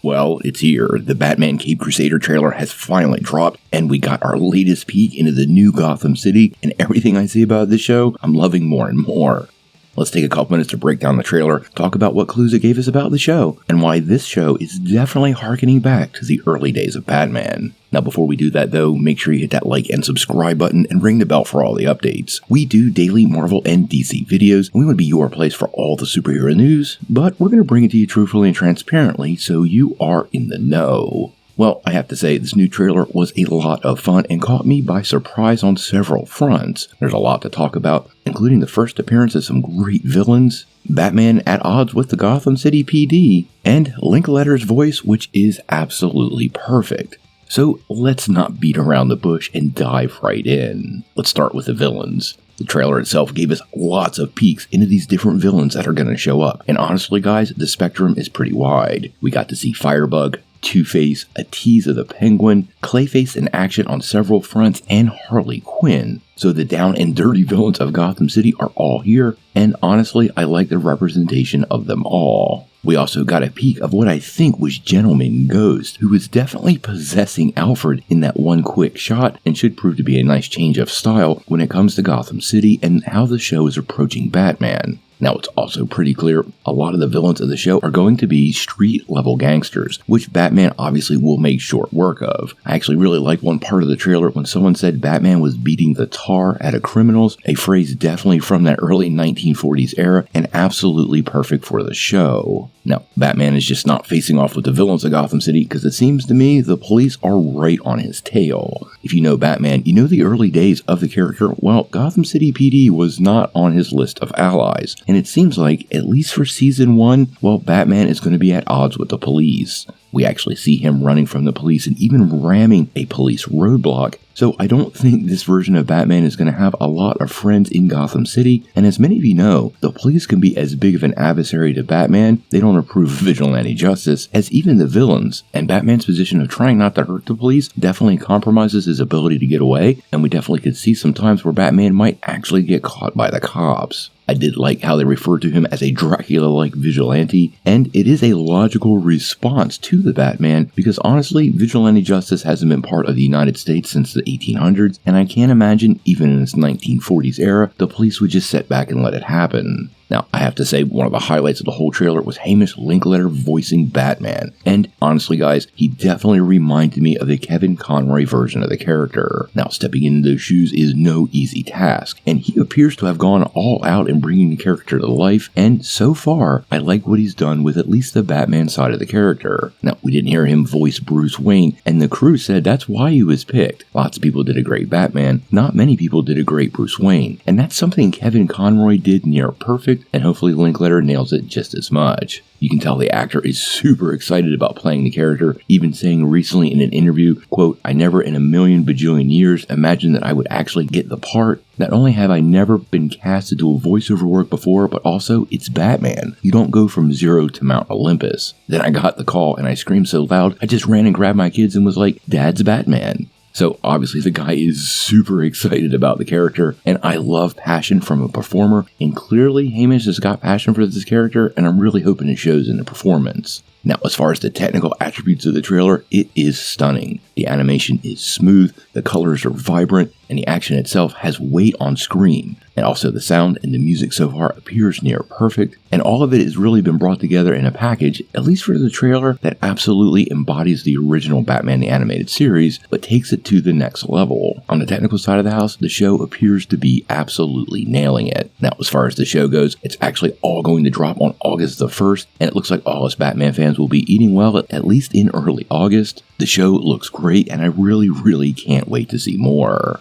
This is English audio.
Well, it's here. The Batman Cape Crusader trailer has finally dropped, and we got our latest peek into the new Gotham City, and everything I see about this show, I'm loving more and more. Let's take a couple minutes to break down the trailer, talk about what clues it gave us about the show, and why this show is definitely harkening back to the early days of Batman. Now before we do that though, make sure you hit that like and subscribe button and ring the bell for all the updates. We do daily Marvel and DC videos, and we want to be your place for all the superhero news, but we're going to bring it to you truthfully and transparently so you are in the know. Well, I have to say, this new trailer was a lot of fun and caught me by surprise on several fronts. There's a lot to talk about, including the first appearance of some great villains, Batman at odds with the Gotham City PD, and Linklater's voice, which is absolutely perfect. So let's not beat around the bush and dive right in. Let's start with the villains. The trailer itself gave us lots of peeks into these different villains that are going to show up, and honestly guys, the spectrum is pretty wide. We got to see Firebug, Two-Face, a tease of the Penguin, Clayface in action on several fronts, and Harley Quinn. So the down and dirty villains of Gotham City are all here, and honestly, I like the representation of them all. We also got a peek of what I think was Gentleman Ghost, who was definitely possessing Alfred in that one quick shot and should prove to be a nice change of style when it comes to Gotham City and how the show is approaching Batman. Now, it's also pretty clear a lot of the villains of the show are going to be street-level gangsters, which Batman obviously will make short work of. I actually really like one part of the trailer when someone said Batman was beating the tar out of criminals, a phrase definitely from that early 1940s era and absolutely perfect for the show. Now, Batman is just not facing off with the villains of Gotham City because it seems to me the police are right on his tail. If you know Batman, you know the early days of the character. Well, Gotham City PD was not on his list of allies. And it seems like, at least for season 1, well, Batman is going to be at odds with the police. We actually see him running from the police and even ramming a police roadblock. So I don't think this version of Batman is going to have a lot of friends in Gotham City. And as many of you know, the police can be as big of an adversary to Batman. They don't approve of vigilante justice as even the villains. And Batman's position of trying not to hurt the police definitely compromises his ability to get away. And we definitely could see some times where Batman might actually get caught by the cops. I did like how they referred to him as a Dracula-like vigilante, and it is a logical response to the Batman because honestly, vigilante justice hasn't been part of the United States since the 1800s, and I can't imagine, even in this 1940s era, the police would just sit back and let it happen. Now, I have to say, one of the highlights of the whole trailer was Hamish Linklater voicing Batman. And honestly, guys, he definitely reminded me of the Kevin Conroy version of the character. Now, stepping into those shoes is no easy task, and he appears to have gone all out in bringing the character to life, and so far, I like what he's done with at least the Batman side of the character. Now, we didn't hear him voice Bruce Wayne, and the crew said that's why he was picked. Lots of people did a great Batman, not many people did a great Bruce Wayne, and that's something Kevin Conroy did near perfect, and hopefully Linklater nails it just as much. You can tell the actor is super excited about playing the character, even saying recently in an interview, quote, "I never in a million bajillion years imagined that I would actually get the part. Not only have I never been cast to do a voiceover work before, but also it's Batman. You don't go from zero to Mount Olympus." Then I got the call and I screamed so loud, I just ran and grabbed my kids and was like, "Dad's Batman." So obviously the guy is super excited about the character, and I love passion from a performer, and clearly Hamish has got passion for this character, and I'm really hoping it shows in the performance. Now, as far as the technical attributes of the trailer, it is stunning. The animation is smooth, the colors are vibrant, and the action itself has weight on screen. And also the sound and the music so far appears near perfect, and all of it has really been brought together in a package, at least for the trailer, that absolutely embodies the original Batman the Animated Series, but takes it to the next level. On the technical side of the house, the show appears to be absolutely nailing it. Now, as far as the show goes, it's actually all going to drop on August the 1st, and it looks like all us Batman fans will be eating well at least in early August. The show looks great, and I really can't wait to see more.